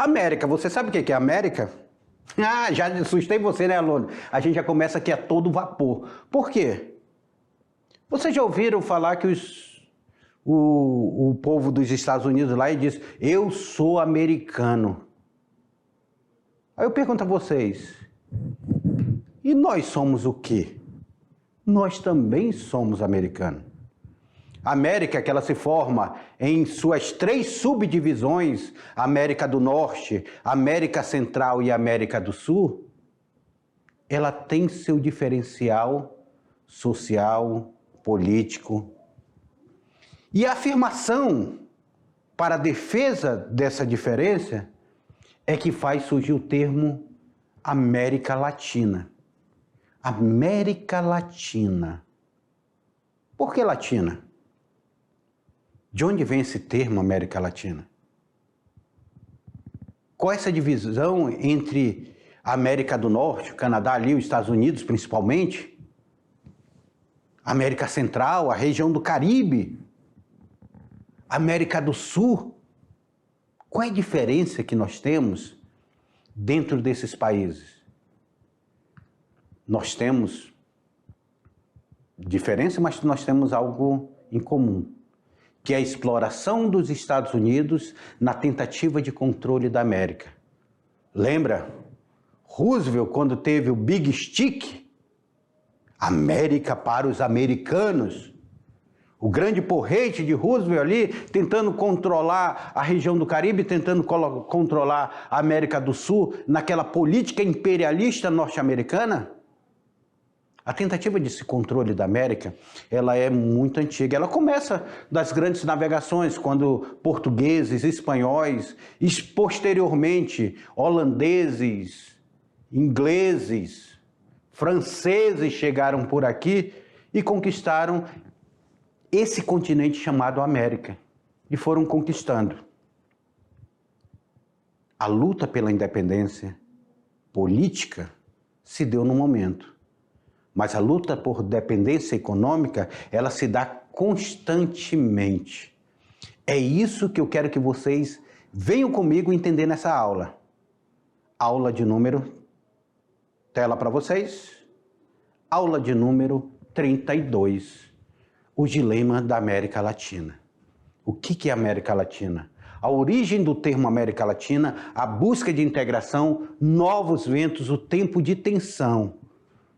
América, você sabe o que é América? Ah, já assustei você, né, aluno? A gente já começa aqui a todo vapor. Por quê? Vocês já ouviram falar que o povo dos Estados Unidos lá e diz, eu sou americano. Aí eu pergunto a vocês, e nós somos o quê? Nós também somos americanos. A América, que ela se forma em suas 3 subdivisões, América do Norte, América Central e América do Sul, ela tem seu diferencial social, político. E a afirmação para a defesa dessa diferença é que faz surgir o termo América Latina. América Latina. Por que latina? De onde vem esse termo América Latina? Qual é essa divisão entre a América do Norte, o Canadá ali, os Estados Unidos principalmente, América Central, a região do Caribe, América do Sul? Qual é a diferença que nós temos dentro desses países? Nós temos diferença, mas nós temos algo em comum, que é a exploração dos Estados Unidos na tentativa de controle da América. Lembra? Roosevelt, quando teve o Big Stick, América para os americanos, o grande porrete de Roosevelt ali, tentando controlar a região do Caribe, tentando controlar a América do Sul, naquela política imperialista norte-americana. A tentativa de esse controle da América, ela é muito antiga. Ela começa das grandes navegações, quando portugueses, espanhóis, e posteriormente holandeses, ingleses, franceses chegaram por aqui e conquistaram esse continente chamado América. E foram conquistando. A luta pela independência política se deu no momento. Mas a luta por dependência econômica, ela se dá constantemente. É isso que eu quero que vocês venham comigo entender nessa aula. Aula de número, tela para vocês, aula de número 32, o dilema da América Latina. O que é América Latina? A origem do termo América Latina, a busca de integração, novos ventos, o tempo de tensão.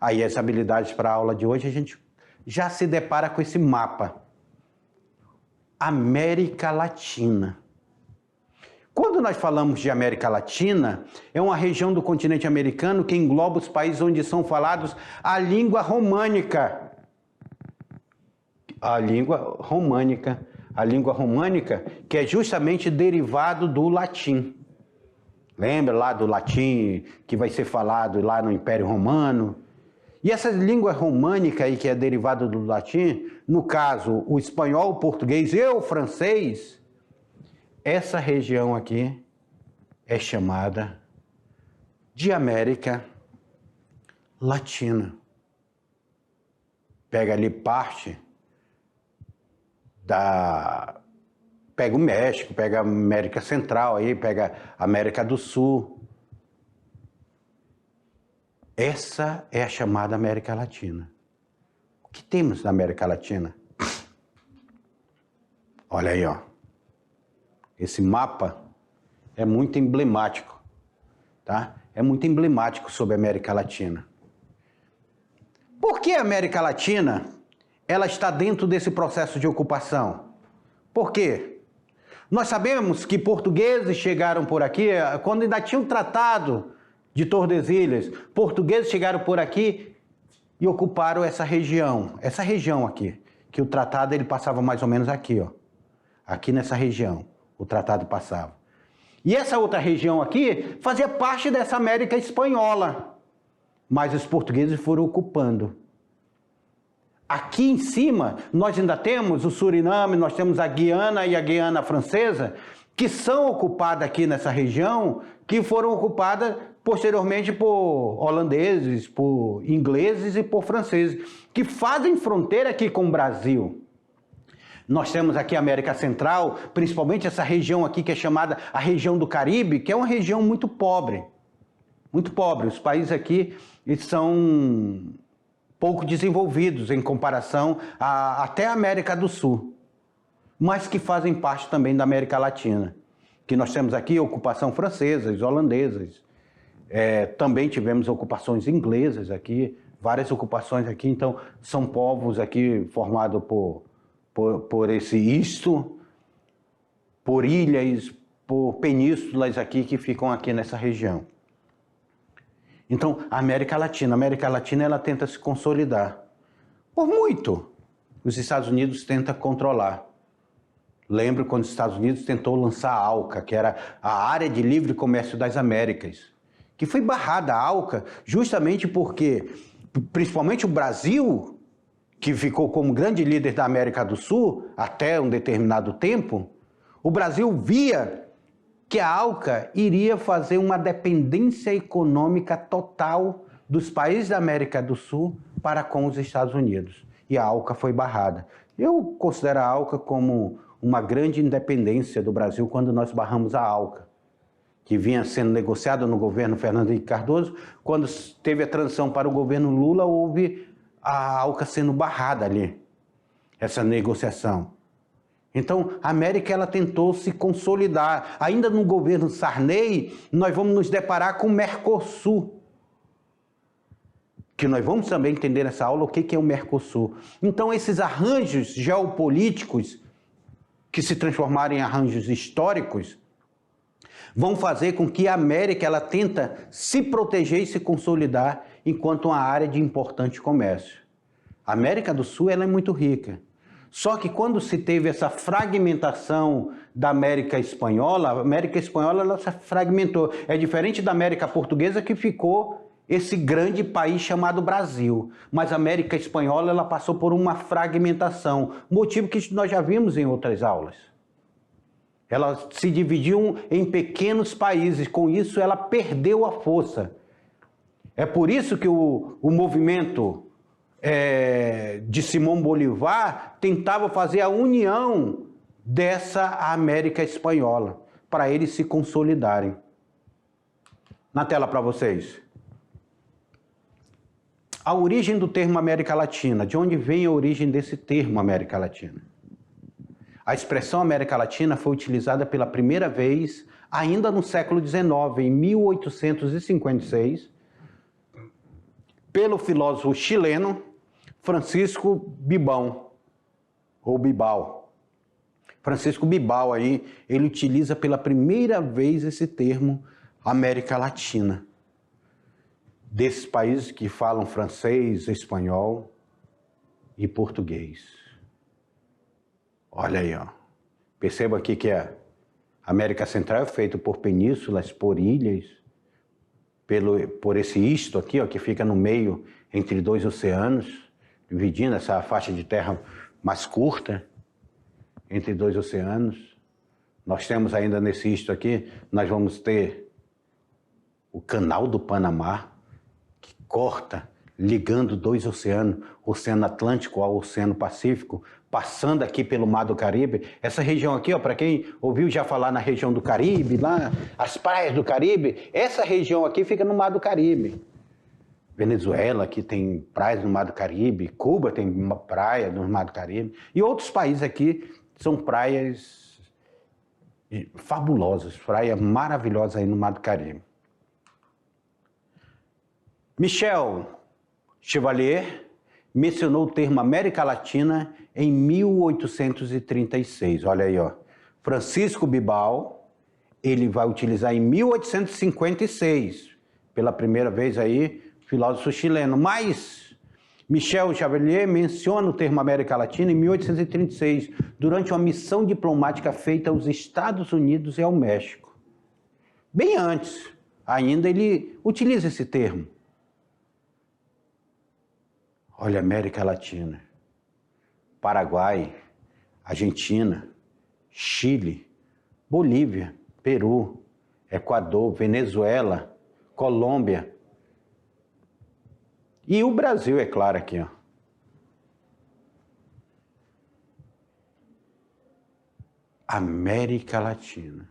Aí, as habilidades para a aula de hoje, a gente já se depara com esse mapa. América Latina. Quando nós falamos de América Latina, é uma região do continente americano que engloba os países onde são falados a língua românica. A língua românica, que é justamente derivado do latim. Lembra lá do latim que vai ser falado lá no Império Romano? E essa língua românica aí, que é derivada do latim, no caso, o espanhol, o português e o francês, essa região aqui é chamada de América Latina. Pega ali parte pega o México, pega a América Central, aí, pega a América do Sul. Essa é a chamada América Latina. O que temos na América Latina? Olha aí, ó. Esse mapa é muito emblemático, tá? É muito emblemático sobre a América Latina. Por que a América Latina, ela está dentro desse processo de ocupação? Por quê? Nós sabemos que portugueses chegaram por aqui, quando ainda tinha um tratado de Tordesilhas, portugueses chegaram por aqui e ocuparam essa região aqui, que o tratado ele passava mais ou menos aqui, ó. Aqui nessa região, o tratado passava. E essa outra região aqui fazia parte dessa América espanhola, mas os portugueses foram ocupando. Aqui em cima, nós ainda temos o Suriname, nós temos a Guiana e a Guiana Francesa, que são ocupadas aqui nessa região, que foram ocupadas posteriormente por holandeses, por ingleses e por franceses, que fazem fronteira aqui com o Brasil. Nós temos aqui a América Central, principalmente essa região aqui que é chamada a região do Caribe, que é uma região muito pobre. Muito pobre. Os países aqui eles são pouco desenvolvidos em comparação até a América do Sul, mas que fazem parte também da América Latina. Que nós temos aqui ocupação francesas, holandesas, também tivemos ocupações inglesas aqui, várias ocupações aqui, então são povos aqui formados por esse isto, por ilhas, por penínsulas aqui que ficam aqui nessa região. Então, a América Latina ela tenta se consolidar. Por muito, os Estados Unidos tentam controlar. Lembro quando os Estados Unidos tentou lançar a ALCA, que era a Área de Livre Comércio das Américas, que foi barrada a ALCA justamente porque, principalmente o Brasil, que ficou como grande líder da América do Sul até um determinado tempo, o Brasil via que a ALCA iria fazer uma dependência econômica total dos países da América do Sul para com os Estados Unidos. E a ALCA foi barrada. Eu considero a ALCA como uma grande independência do Brasil quando nós barramos a ALCA, que vinha sendo negociada no governo Fernando Henrique Cardoso. Quando teve a transição para o governo Lula, houve a ALCA sendo barrada ali, essa negociação. Então, a América ela tentou se consolidar. Ainda no governo Sarney, nós vamos nos deparar com o Mercosul, que nós vamos também entender nessa aula o que é o Mercosul. Então, esses arranjos geopolíticos, que se transformaram em arranjos históricos, vão fazer com que a América ela tenta se proteger e se consolidar enquanto uma área de importante comércio. A América do Sul ela é muito rica. Só que quando se teve essa fragmentação da América Espanhola, a América Espanhola ela se fragmentou. É diferente da América Portuguesa que ficou esse grande país chamado Brasil. Mas a América Espanhola ela passou por uma fragmentação, motivo que nós já vimos em outras aulas. Ela se dividiu em pequenos países, com isso ela perdeu a força. É por isso que o movimento de Simão Bolívar tentava fazer a união dessa América Espanhola, para eles se consolidarem. Na tela para vocês. A origem do termo América Latina. De onde vem a origem desse termo América Latina? A expressão América Latina foi utilizada pela primeira vez ainda no século XIX, em 1856, pelo filósofo chileno Francisco Bibao. Francisco Bibao aí, ele utiliza pela primeira vez esse termo América Latina. Desses países que falam francês, espanhol e português. Olha aí, ó. Perceba aqui que a América Central é feita por penínsulas, por ilhas, por esse isto aqui, ó, que fica no meio entre dois oceanos, dividindo essa faixa de terra mais curta entre dois oceanos. Nós temos ainda nesse isto aqui, nós vamos ter o Canal do Panamá, que corta, ligando dois oceanos, o Oceano Atlântico ao Oceano Pacífico, passando aqui pelo Mar do Caribe. Essa região aqui, ó, para quem ouviu já falar na região do Caribe, lá, as praias do Caribe, essa região aqui fica no Mar do Caribe. Venezuela, que tem praias no Mar do Caribe, Cuba tem uma praia no Mar do Caribe, e outros países aqui são praias fabulosas, praias maravilhosas aí no Mar do Caribe. Michel Chevalier mencionou o termo América Latina em 1836. Olha aí, ó. Francisco Bibao, ele vai utilizar em 1856, pela primeira vez aí, filósofo chileno. Mas Michel Chevalier menciona o termo América Latina em 1836, durante uma missão diplomática feita aos Estados Unidos e ao México. Bem antes, ainda ele utiliza esse termo. Olha, América Latina, Paraguai, Argentina, Chile, Bolívia, Peru, Equador, Venezuela, Colômbia. E o Brasil, é claro, aqui, ó. América Latina.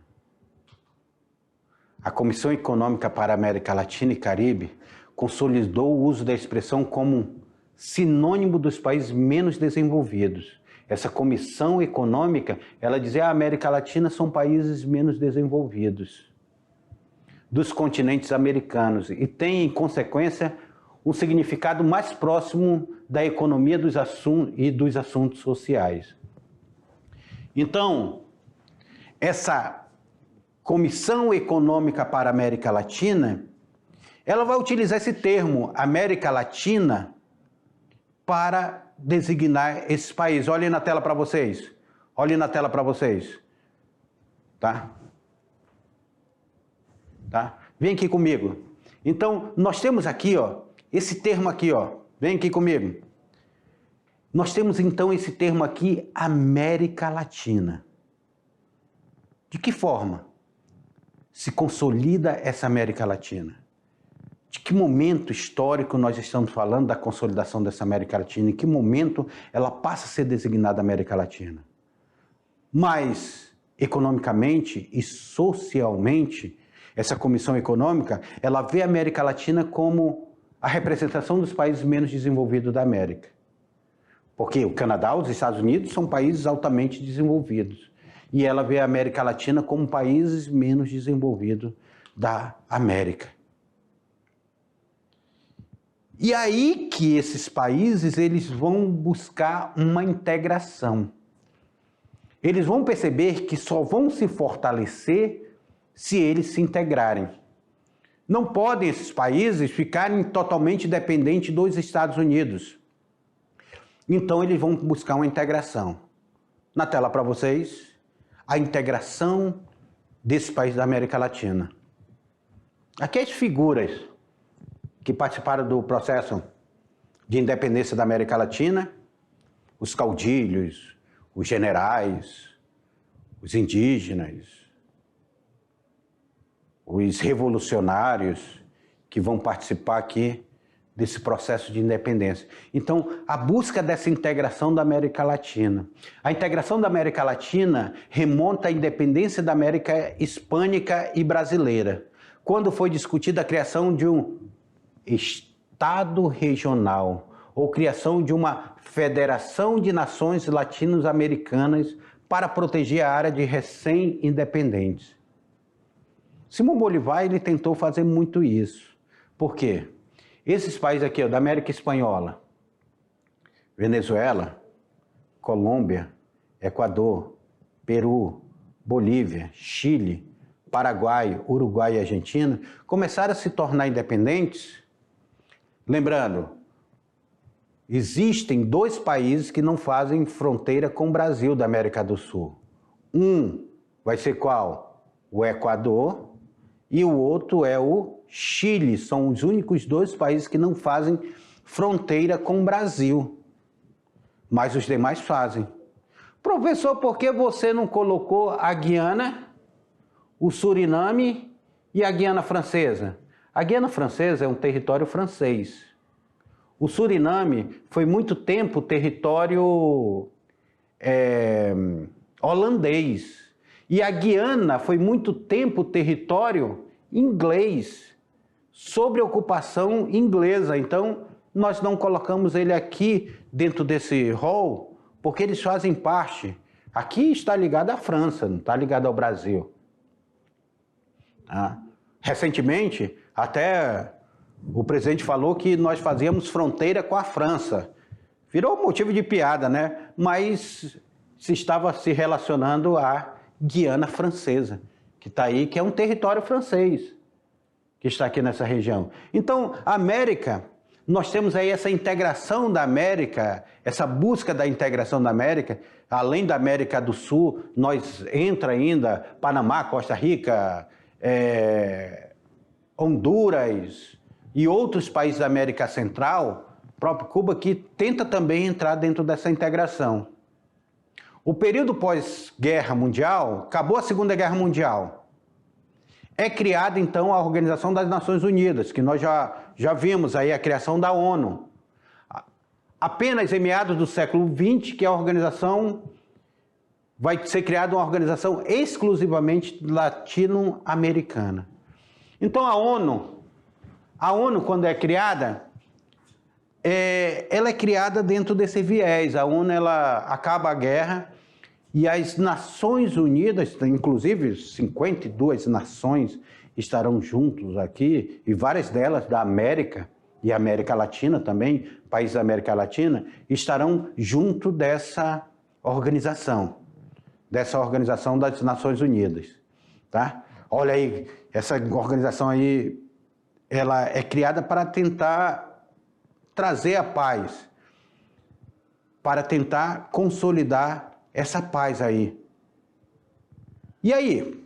A Comissão Econômica para a América Latina e Caribe consolidou o uso da expressão como sinônimo dos países menos desenvolvidos. Essa comissão econômica, ela dizia que a América Latina são países menos desenvolvidos dos continentes americanos e tem, em consequência, um significado mais próximo da economia dos assuntos sociais. Então, essa Comissão Econômica para a América Latina, ela vai utilizar esse termo, América Latina, para designar esses países. Olhem na tela para vocês. Olhem na tela para vocês. Tá? Tá? Vem aqui comigo. Então, nós temos aqui, ó, esse termo aqui, ó. Vem aqui comigo. Nós temos, então, esse termo aqui, América Latina. De que forma se consolida essa América Latina? De que momento histórico nós estamos falando da consolidação dessa América Latina? Em que momento ela passa a ser designada América Latina? Mas, economicamente e socialmente, essa comissão econômica, ela vê a América Latina como a representação dos países menos desenvolvidos da América. Porque o Canadá, os Estados Unidos são países altamente desenvolvidos. E ela vê a América Latina como países menos desenvolvidos da América. E aí que esses países eles vão buscar uma integração. Eles vão perceber que só vão se fortalecer se eles se integrarem. Não podem esses países ficarem totalmente dependentes dos Estados Unidos. Então eles vão buscar uma integração. Na tela para vocês, a integração desse país da América Latina. Aqui as figuras que participaram do processo de independência da América Latina, os caudilhos, os generais, os indígenas, os revolucionários que vão participar aqui desse processo de independência. Então, a busca dessa integração da América Latina. A integração da América Latina remonta à independência da América Hispânica e brasileira, quando foi discutida a criação de um Estado regional, ou criação de uma Federação de Nações Latino-Americanas para proteger a área de recém-independentes. Simão Bolívar ele tentou fazer muito isso. Por quê? Esses países aqui, ó, da América Espanhola, Venezuela, Colômbia, Equador, Peru, Bolívia, Chile, Paraguai, Uruguai e Argentina, começaram a se tornar independentes. Lembrando, existem dois países que não fazem fronteira com o Brasil da América do Sul. Um vai ser qual? O Equador e o outro é o Chile. São os únicos dois países que não fazem fronteira com o Brasil. Mas os demais fazem. Professor, por que você não colocou a Guiana, o Suriname e a Guiana Francesa? A Guiana Francesa é um território francês. O Suriname foi muito tempo território holandês. E a Guiana foi muito tempo território inglês, sob ocupação inglesa. Então, nós não colocamos ele aqui dentro desse rol, porque eles fazem parte. Aqui está ligado à França, não está ligado ao Brasil. Recentemente, até o presidente falou que nós fazíamos fronteira com a França. Virou motivo de piada, né? Mas se estava se relacionando à Guiana Francesa, que está aí, que é um território francês, que está aqui nessa região. Então, a América, nós temos aí essa integração da América, essa busca da integração da América, além da América do Sul, nós entra ainda Panamá, Costa Rica, Honduras e outros países da América Central, próprio Cuba, que tenta também entrar dentro dessa integração. O período pós-Guerra Mundial, acabou a Segunda Guerra Mundial. É criada, então, a Organização das Nações Unidas, que nós já vimos aí a criação da ONU. Apenas em meados do século XX que a organização vai ser criada uma organização exclusivamente latino-americana. Então a ONU quando é criada, ela é criada dentro desse viés. A ONU ela acaba a guerra e as Nações Unidas, inclusive 52 nações estarão juntos aqui, e várias delas da América e América Latina também, países da América Latina, estarão junto dessa organização das Nações Unidas, tá? Olha aí, essa organização aí, ela é criada para tentar trazer a paz, para tentar consolidar essa paz aí. E aí,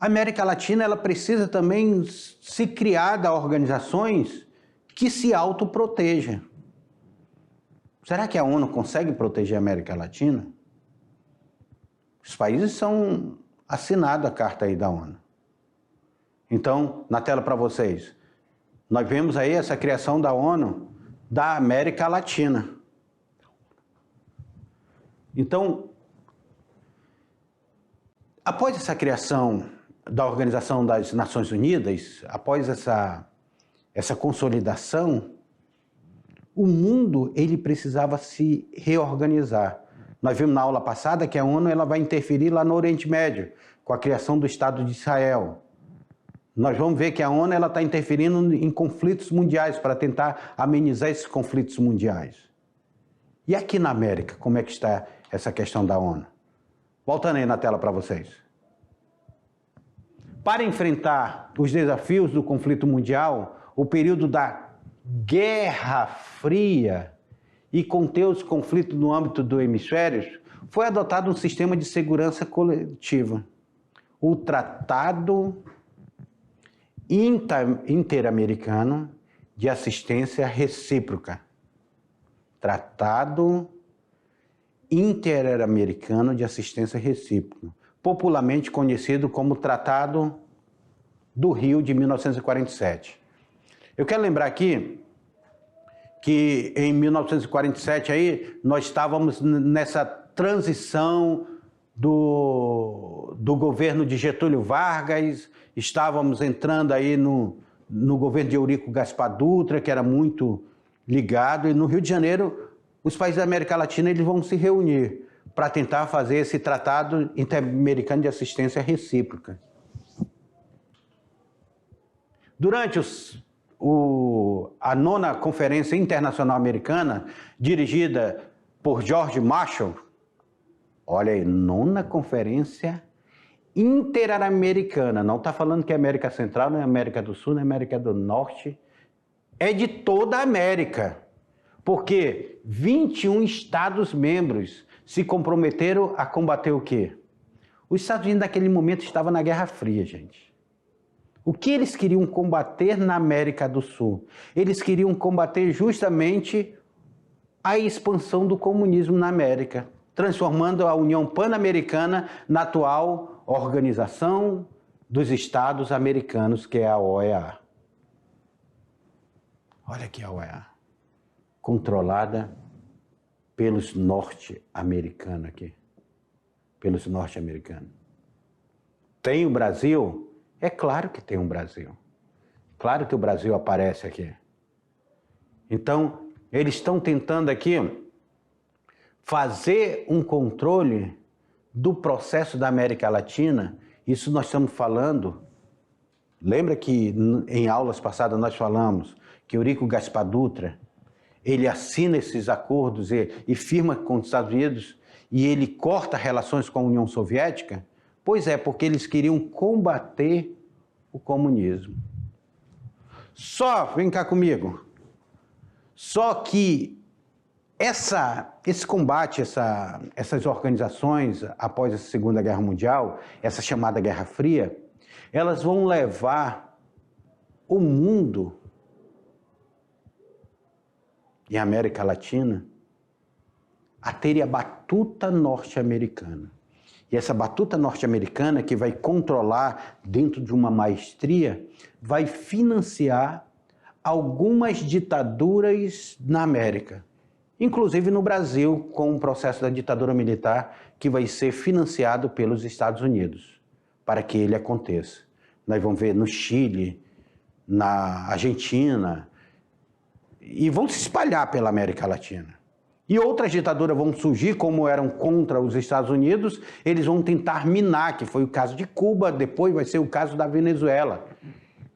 a América Latina ela precisa também se criar organizações que se autoprotejam. Será que a ONU consegue proteger a América Latina? Os países são assinados a carta aí da ONU. Então, na tela para vocês, nós vemos aí essa criação da ONU da América Latina. Então, após essa criação da Organização das Nações Unidas, após essa consolidação, o mundo ele precisava se reorganizar. Nós vimos na aula passada que a ONU ela vai interferir lá no Oriente Médio, com a criação do Estado de Israel. Nós vamos ver que a ONU está interferindo em conflitos mundiais para tentar amenizar esses conflitos mundiais. E aqui na América, como é que está essa questão da ONU? Voltando aí na tela para vocês. Para enfrentar os desafios do conflito mundial, o período da Guerra Fria e conter os conflitos no âmbito do hemisfério, foi adotado um sistema de segurança coletiva. O Tratado Interamericano de Assistência Recíproca. Tratado Interamericano de Assistência Recíproca, popularmente conhecido como Tratado do Rio de 1947. Eu quero lembrar aqui que em 1947 aí nós estávamos nessa transição do governo de Getúlio Vargas, estávamos entrando aí no governo de Eurico Gaspar Dutra, que era muito ligado, e no Rio de Janeiro os países da América Latina eles vão se reunir para tentar fazer esse Tratado Interamericano de Assistência Recíproca. Durante a 9ª Conferência Internacional Americana, dirigida por George Marshall, olha aí, 9ª Conferência Interamericana, não está falando que é América Central, não é América do Sul, não é América do Norte, é de toda a América, porque 21 Estados-membros se comprometeram a combater o quê? Os Estados Unidos naquele momento estavam na Guerra Fria, gente. O que eles queriam combater na América do Sul? Eles queriam combater justamente a expansão do comunismo na América, transformando a União Pan-Americana na atual Organização dos Estados Americanos, que é a OEA. Olha aqui a OEA, controlada pelos norte-americanos aqui, pelos norte-americanos. Tem o Brasil? É claro que tem um Brasil. Claro que o Brasil aparece aqui. Então, eles estão tentando aqui fazer um controle do processo da América Latina. Isso nós estamos falando. Lembra que em aulas passadas nós falamos que Eurico Gaspar Dutra, ele assina esses acordos e firma com os Estados Unidos e ele corta relações com a União Soviética? Pois é, porque eles queriam combater o comunismo. Vem cá comigo, só que esse combate, essas organizações após a Segunda Guerra Mundial, essa chamada Guerra Fria, elas vão levar o mundo e a América Latina a ter a batuta norte-americana. E essa batuta norte-americana que vai controlar dentro de uma maestria, vai financiar algumas ditaduras na América. inclusive no Brasil, com o processo da ditadura militar que vai ser financiado pelos Estados Unidos, para que ele aconteça. Nós vamos ver no Chile, na Argentina, e vão se espalhar pela América Latina. E outras ditaduras vão surgir, como eram contra os Estados Unidos, eles vão tentar minar, que foi o caso de Cuba, depois vai ser o caso da Venezuela.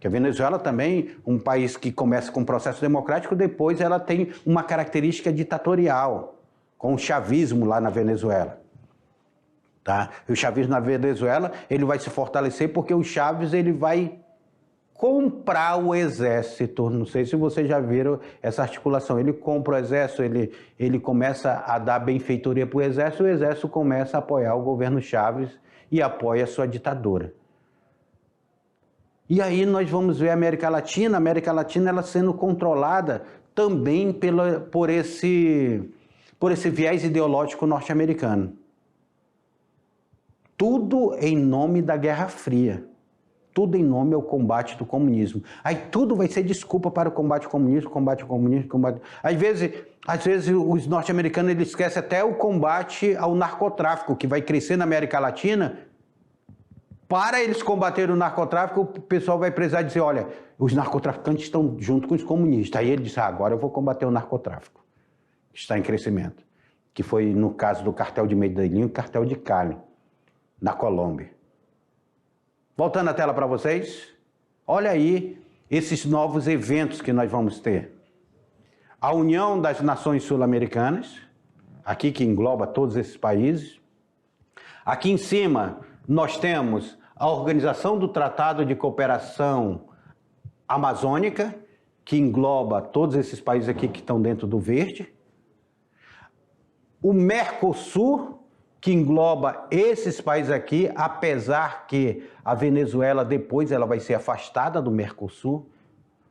Que a Venezuela também, um país que começa com um processo democrático, depois ela tem uma característica ditatorial, com o chavismo lá na Venezuela. Tá? E o chavismo na Venezuela, ele vai se fortalecer porque o Chávez ele vai comprar o exército. Não sei se vocês já viram essa articulação. Ele compra o exército, ele começa a dar benfeitoria para o exército começa a apoiar o governo Chávez e apoia a sua ditadura. E aí nós vamos ver a América Latina ela sendo controlada também por esse viés ideológico norte-americano. Tudo em nome da Guerra Fria. Tudo em nome ao combate do comunismo. Aí tudo vai ser desculpa para o combate ao comunismo, combate. Às vezes os norte-americanos eles esquecem até o combate ao narcotráfico, que vai crescer na América Latina. Para eles combaterem o narcotráfico, o pessoal vai precisar dizer, olha, os narcotraficantes estão junto com os comunistas. Aí ele diz, agora eu vou combater o narcotráfico, que está em crescimento. Que foi no caso do cartel de Medellín e o cartel de Cali, na Colômbia. Voltando a tela para vocês, olha aí esses novos eventos que nós vamos ter. A União das Nações Sul-Americanas, aqui que engloba todos esses países. Aqui em cima nós temos a Organização do Tratado de Cooperação Amazônica, que engloba todos esses países aqui que estão dentro do verde. O Mercosul, que engloba esses países aqui, apesar que a Venezuela depois ela vai ser afastada do Mercosul.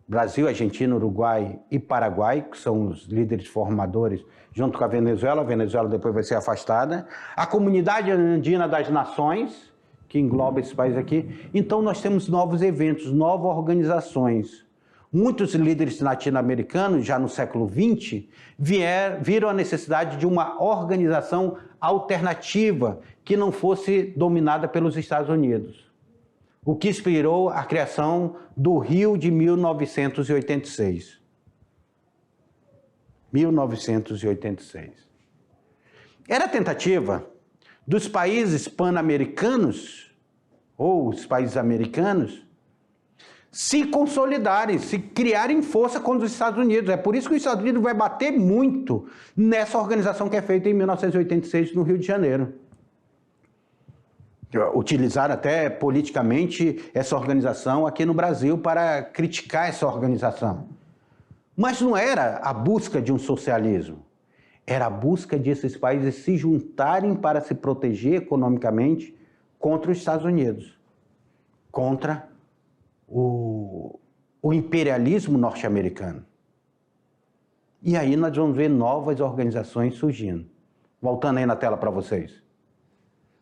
Brasil, Argentina, Uruguai e Paraguai, que são os líderes formadores, junto com a Venezuela depois vai ser afastada. A Comunidade Andina das Nações, que engloba esses países aqui. Então nós temos novos eventos, novas organizações. Muitos líderes latino-americanos, já no século XX, viram a necessidade de uma organização alternativa que não fosse dominada pelos Estados Unidos. O que inspirou a criação do Rio de 1986. 1986. Era a tentativa dos países pan-americanos, ou os países americanos, se consolidarem, se criarem força contra os Estados Unidos. É por isso que os Estados Unidos vai bater muito nessa organização que é feita em 1986 no Rio de Janeiro. Utilizaram até politicamente essa organização aqui no Brasil para criticar essa organização. Mas não era a busca de um socialismo, era a busca de esses países se juntarem para se proteger economicamente contra os Estados Unidos, contra o imperialismo norte-americano. E aí nós vamos ver novas organizações surgindo. Voltando aí na tela para vocês.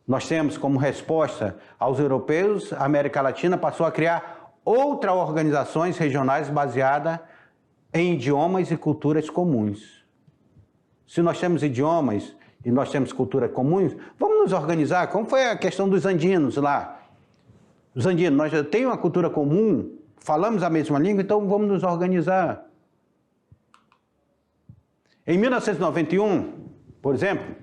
Nós temos como resposta aos europeus, a América Latina passou a criar outras organizações regionais baseadas em idiomas e culturas comuns. Se nós temos idiomas e nós temos culturas comuns, vamos nos organizar, como foi a questão dos andinos lá. Os andinos, nós já temos uma cultura comum, falamos a mesma língua, então vamos nos organizar. Em 1991, por exemplo,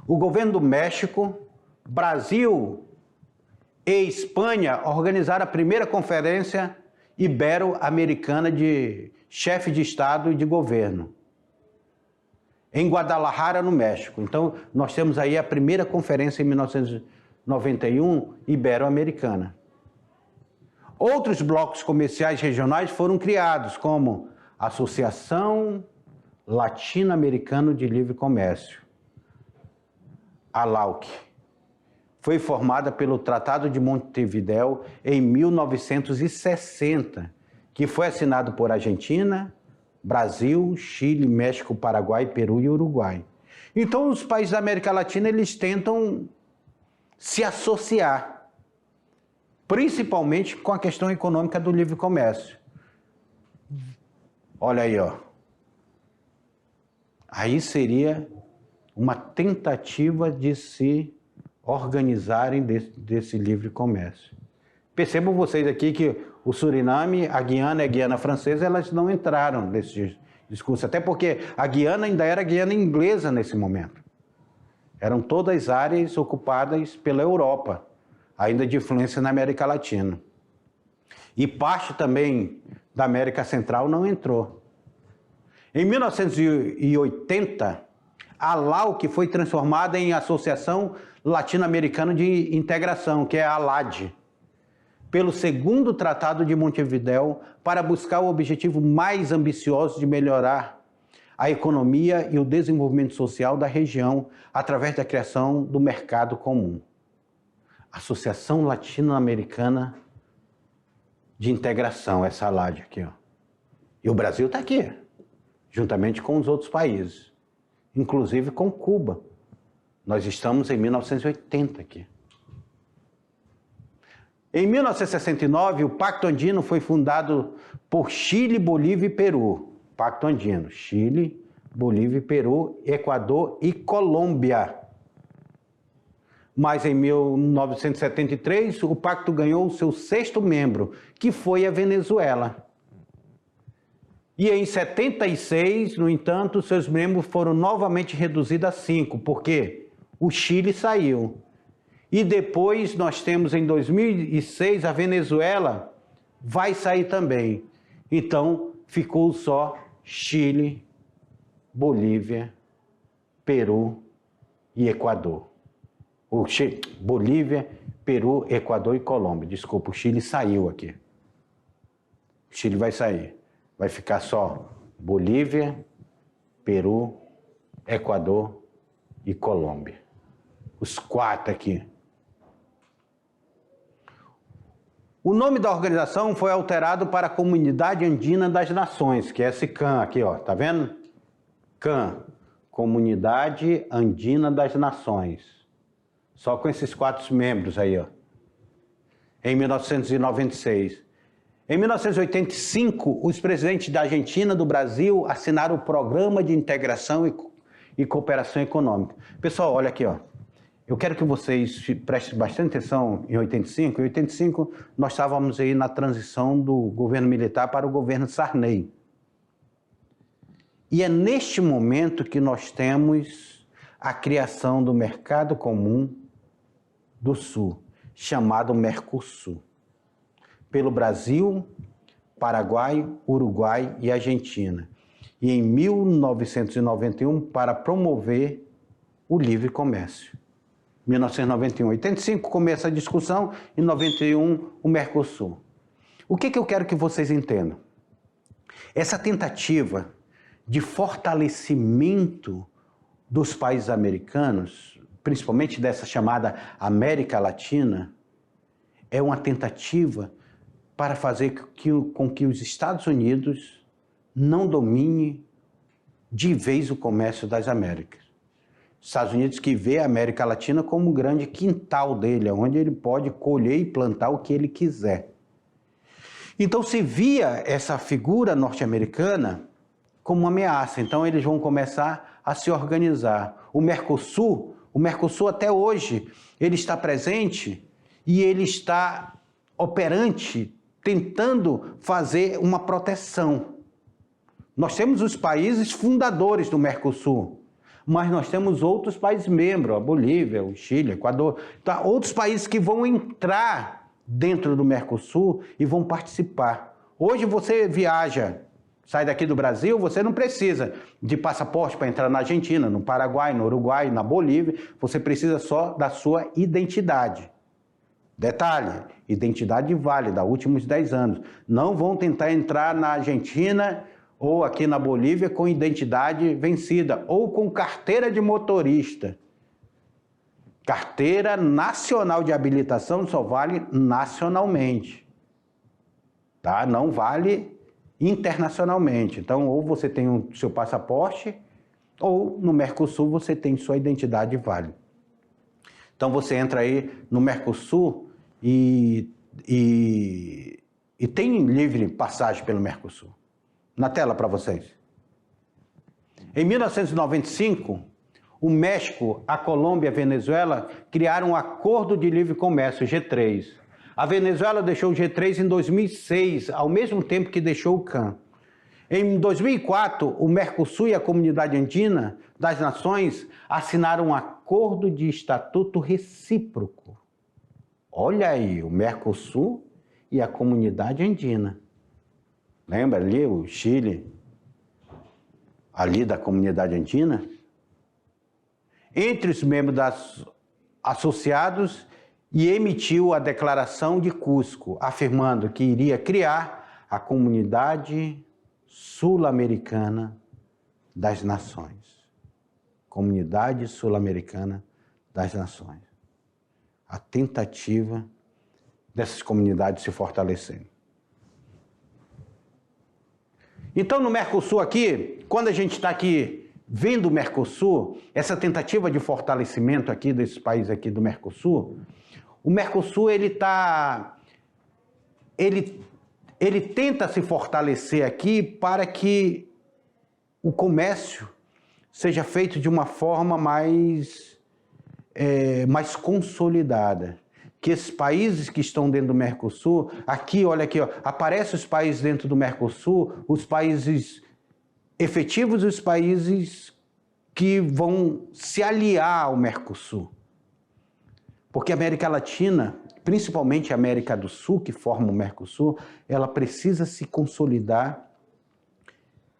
o governo do México, Brasil e Espanha organizaram a primeira conferência ibero-americana de chefe de Estado e de governo, em Guadalajara, no México. Então, nós temos aí a primeira conferência em 1991 ibero-americana. Outros blocos comerciais regionais foram criados, como a Associação Latino-Americana de Livre Comércio, a LAUC. Foi formada pelo Tratado de Montevidéu em 1960, que foi assinado por Argentina, Brasil, Chile, México, Paraguai, Peru e Uruguai. Então, os países da América Latina, eles tentam se associar, principalmente com a questão econômica do livre comércio. Olha aí, ó. Aí seria uma tentativa de se organizarem desse livre comércio. Percebam vocês aqui que o Suriname, a Guiana e a Guiana Francesa, elas não entraram nesse discurso, até porque a Guiana ainda era Guiana inglesa nesse momento. Eram todas áreas ocupadas pela Europa, ainda de influência na América Latina. E parte também da América Central não entrou. Em 1980, a LAUC foi transformada em Associação Latino-Americana de Integração, que é a ALAD, pelo segundo Tratado de Montevidéu, para buscar o objetivo mais ambicioso de melhorar a economia e o desenvolvimento social da região através da criação do mercado comum. Associação Latino-Americana de Integração, essa ALAD aqui, ó. E o Brasil está aqui, juntamente com os outros países, inclusive com Cuba. Nós estamos em 1980 aqui. Em 1969, o Pacto Andino foi fundado por Chile, Bolívia e Peru. Pacto Andino, Chile, Bolívia e Peru, Equador e Colômbia. Mas em 1973, o pacto ganhou o seu 6º membro, que foi a Venezuela. E em 76, no entanto, seus membros foram novamente reduzidos a 5, porque o Chile saiu. E depois nós temos em 2006 a Venezuela vai sair também. Então ficou só Chile, Bolívia, Peru e Equador. Bolívia, Peru, Equador e Colômbia. Desculpa, o Chile saiu aqui. O Chile vai sair. Vai ficar só Bolívia, Peru, Equador e Colômbia. Os 4 aqui. O nome da organização foi alterado para a Comunidade Andina das Nações, que é esse CAN aqui, ó, tá vendo? CAN, Comunidade Andina das Nações. Só com esses 4 membros aí, ó. Em 1996. Em 1985, os presidentes da Argentina e do Brasil assinaram o Programa de Integração e Cooperação Econômica. Pessoal, olha aqui, ó. Eu quero que vocês prestem bastante atenção em 85. Em 85, nós estávamos aí na transição do governo militar para o governo Sarney. E é neste momento que nós temos a criação do Mercado Comum do Sul, chamado Mercosul, pelo Brasil, Paraguai, Uruguai e Argentina. E em 1991, para promover o livre comércio. 1991, 85 começa a discussão, em 91 o Mercosul. O que eu quero que vocês entendam? Essa tentativa de fortalecimento dos países americanos, principalmente dessa chamada América Latina, é uma tentativa para fazer com que os Estados Unidos não domine de vez o comércio das Américas. Estados Unidos que vê a América Latina como um grande quintal dele, onde ele pode colher e plantar o que ele quiser. Então se via essa figura norte-americana como uma ameaça, então eles vão começar a se organizar. O Mercosul até hoje, ele está presente e ele está operante, tentando fazer uma proteção. Nós temos os países fundadores do Mercosul, mas nós temos outros países membros, a Bolívia, o Chile, o Equador, então, outros países que vão entrar dentro do Mercosul e vão participar. Hoje você viaja, sai daqui do Brasil, você não precisa de passaporte para entrar na Argentina, no Paraguai, no Uruguai, na Bolívia, você precisa só da sua identidade. Detalhe, identidade válida, últimos 10 anos. Não vão tentar entrar na Argentina ou aqui na Bolívia com identidade vencida, ou com carteira de motorista. Carteira nacional de habilitação só vale nacionalmente, tá? Não vale internacionalmente. Então, ou você tem o seu passaporte, ou no Mercosul você tem sua identidade válida. Então, você entra aí no Mercosul e tem livre passagem pelo Mercosul. Na tela para vocês. Em 1995, o México, a Colômbia e a Venezuela criaram um acordo de livre comércio, G3. A Venezuela deixou o G3 em 2006, ao mesmo tempo que deixou o CAN. Em 2004, o Mercosul e a Comunidade Andina das Nações assinaram um acordo de estatuto recíproco. Olha aí, o Mercosul e a Comunidade Andina. Lembra ali o Chile, ali da Comunidade Andina? Entre os membros associados, e emitiu a Declaração de Cusco, afirmando que iria criar a Comunidade Sul-Americana das Nações. Comunidade Sul-Americana das Nações. A tentativa dessas comunidades se fortalecerem. Então, no Mercosul aqui, quando a gente está aqui vendo o Mercosul, essa tentativa de fortalecimento aqui desses países aqui do Mercosul, o Mercosul ele tenta se fortalecer aqui para que o comércio seja feito de uma forma mais consolidada. Que esses países que estão dentro do Mercosul, aqui, olha aqui, ó, aparecem os países dentro do Mercosul, os países efetivos e os países que vão se aliar ao Mercosul. Porque a América Latina, principalmente a América do Sul, que forma o Mercosul, ela precisa se consolidar,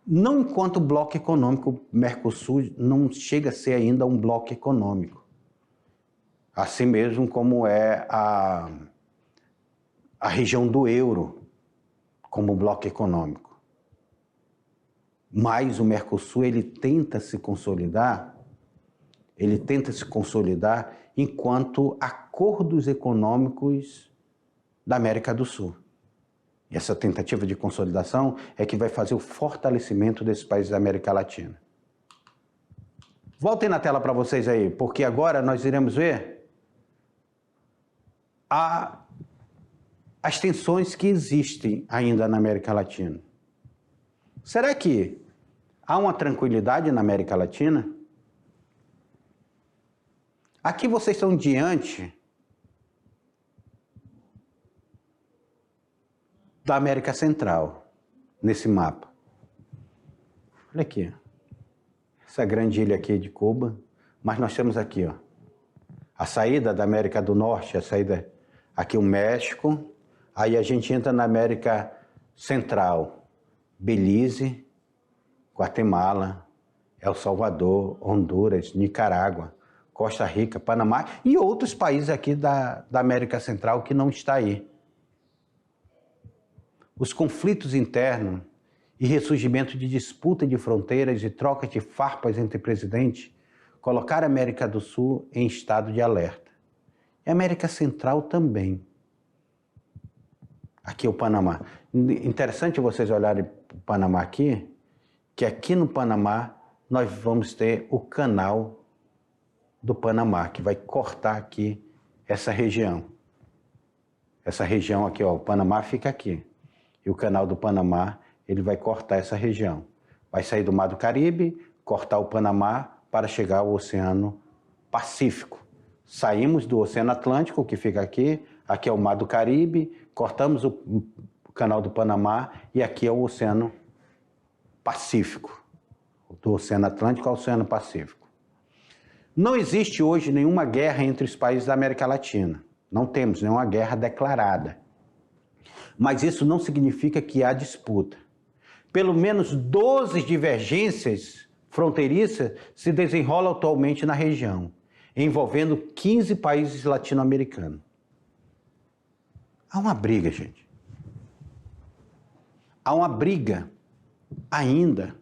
não enquanto bloco econômico. O Mercosul não chega a ser ainda um bloco econômico. Assim mesmo como é a região do euro, como bloco econômico. Mas o Mercosul, ele tenta se consolidar enquanto acordos econômicos da América do Sul. E essa tentativa de consolidação é que vai fazer o fortalecimento desses países da América Latina. Voltem na tela para vocês aí, porque agora nós iremos ver as tensões que existem ainda na América Latina. Será que há uma tranquilidade na América Latina? Aqui vocês estão diante da América Central, nesse mapa. Olha aqui, essa grande ilha aqui de Cuba, mas nós temos aqui, ó, a saída da América do Norte, a saída aqui o México, aí a gente entra na América Central, Belize, Guatemala, El Salvador, Honduras, Nicarágua, Costa Rica, Panamá e outros países aqui da América Central que não está aí. Os conflitos internos e ressurgimento de disputa de fronteiras e troca de farpas entre presidentes colocaram a América do Sul em estado de alerta. E a América Central também. Aqui é o Panamá. Interessante vocês olharem o Panamá aqui, que aqui no Panamá nós vamos ter o canal do Panamá, que vai cortar aqui essa região. Essa região aqui, ó, o Panamá fica aqui. E o canal do Panamá, ele vai cortar essa região. Vai sair do Mar do Caribe, cortar o Panamá para chegar ao Oceano Pacífico. Saímos do Oceano Atlântico, que fica aqui, aqui é o Mar do Caribe, cortamos o canal do Panamá e aqui é o Oceano Pacífico. Do Oceano Atlântico ao Oceano Pacífico. Não existe hoje nenhuma guerra entre os países da América Latina. Não temos nenhuma guerra declarada. Mas isso não significa que há disputa. Pelo menos 12 divergências fronteiriças se desenrolam atualmente na região, envolvendo 15 países latino-americanos. Há uma briga, gente. Há uma briga ainda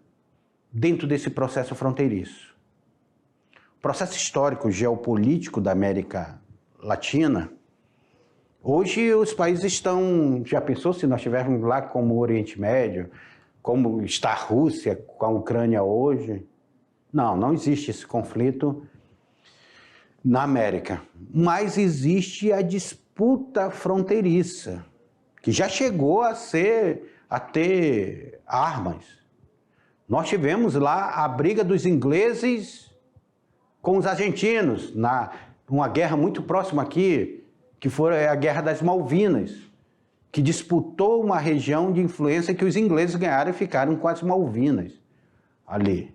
dentro desse processo fronteiriço. O processo histórico geopolítico da América Latina, hoje os países estão... Já pensou se nós estivéssemos lá como o Oriente Médio, como está a Rússia com a Ucrânia hoje? Não, não existe esse conflito na América. Mas existe a disputa fronteiriça, que já chegou a ter armas. Nós tivemos lá a briga dos ingleses com os argentinos, uma guerra muito próxima aqui, que foi a Guerra das Malvinas, que disputou uma região de influência que os ingleses ganharam e ficaram com as Malvinas ali.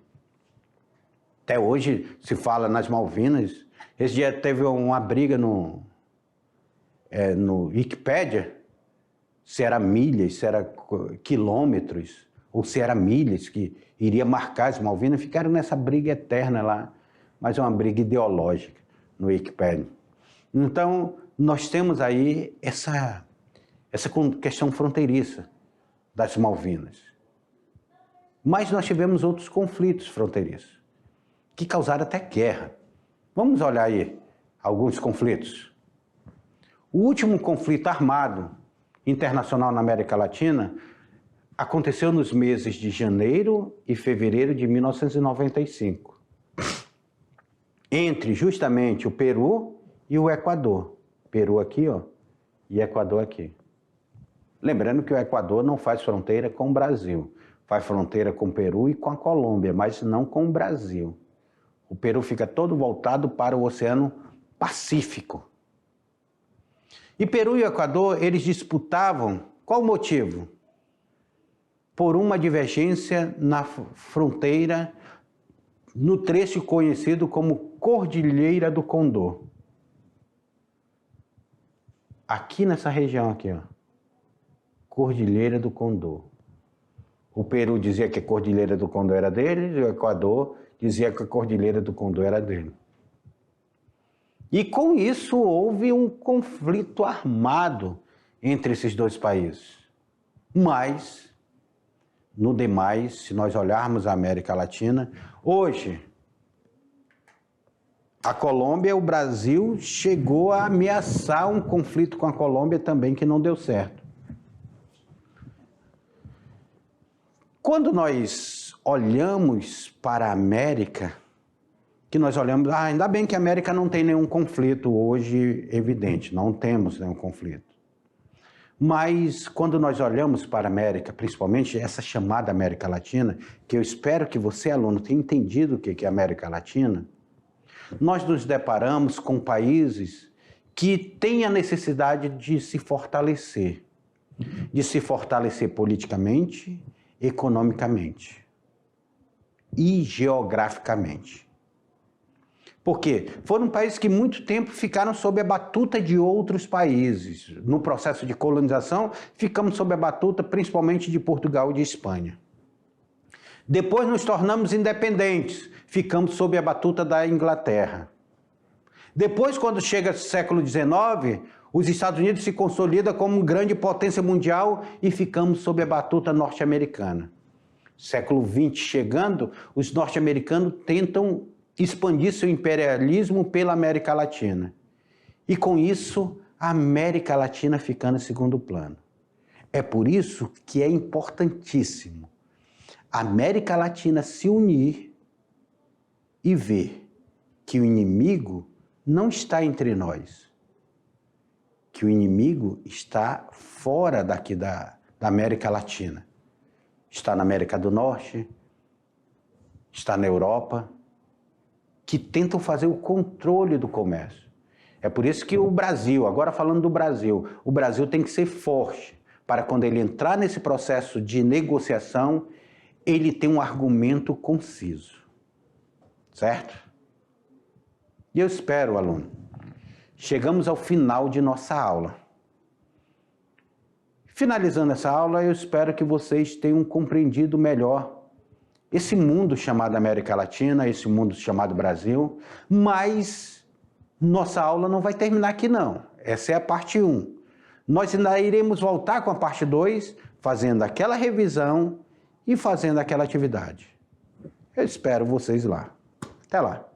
Até hoje se fala nas Malvinas. Esse dia teve uma briga no Wikipédia, se era milhas, se era quilômetros, ou se era milhas que iria marcar as Malvinas. Ficaram nessa briga eterna lá, mas é uma briga ideológica no Wikipédia. Então, nós temos aí essa questão fronteiriça das Malvinas. Mas nós tivemos outros conflitos fronteiriços, que causaram até guerra. Vamos olhar aí alguns conflitos. O último conflito armado internacional na América Latina aconteceu nos meses de janeiro e fevereiro de 1995, entre justamente o Peru e o Equador. Peru aqui, ó, e Equador aqui. Lembrando que o Equador não faz fronteira com o Brasil, faz fronteira com o Peru e com a Colômbia, mas não com o Brasil. O Peru fica todo voltado para o Oceano Pacífico. E Peru e Equador, eles disputavam, qual o motivo? Por uma divergência na fronteira, no trecho conhecido como Cordilheira do Condor. Aqui nessa região aqui, ó, Cordilheira do Condor. O Peru dizia que a Cordilheira do Condor era deles, e o Equador dizia que a Cordilheira do Condor era dele. E com isso houve um conflito armado entre esses dois países. Mas, no demais, se nós olharmos a América Latina, hoje, a Colômbia, o Brasil chegou a ameaçar um conflito com a Colômbia também que não deu certo. Quando nós olhamos para a América, que nós olhamos, ainda bem que a América não tem nenhum conflito hoje evidente, não temos nenhum conflito. Mas quando nós olhamos para a América, principalmente essa chamada América Latina, que eu espero que você, aluno, tenha entendido o que é América Latina, nós nos deparamos com países que têm a necessidade de se fortalecer politicamente, economicamente e geograficamente. Por quê? Foram países que muito tempo ficaram sob a batuta de outros países. No processo de colonização, ficamos sob a batuta principalmente de Portugal e de Espanha. Depois nos tornamos independentes, ficamos sob a batuta da Inglaterra. Depois, quando chega o século XIX, os Estados Unidos se consolidam como grande potência mundial e ficamos sob a batuta norte-americana. Século XX chegando, os norte-americanos tentam expandir seu imperialismo pela América Latina. E com isso, a América Latina ficando em segundo plano. É por isso que é importantíssimo a América Latina se unir e ver que o inimigo não está entre nós, que o inimigo está fora daqui da América Latina. Está na América do Norte, está na Europa, que tentam fazer o controle do comércio. É por isso que o Brasil, agora falando do Brasil, o Brasil tem que ser forte para quando ele entrar nesse processo de negociação, ele tem um argumento conciso. Certo? E eu espero, aluno, chegamos ao final de nossa aula. Finalizando essa aula, eu espero que vocês tenham compreendido melhor esse mundo chamado América Latina, esse mundo chamado Brasil, mas nossa aula não vai terminar aqui não. Essa é a parte 1. Nós ainda iremos voltar com a parte 2, fazendo aquela revisão e fazendo aquela atividade. Eu espero vocês lá. Até lá.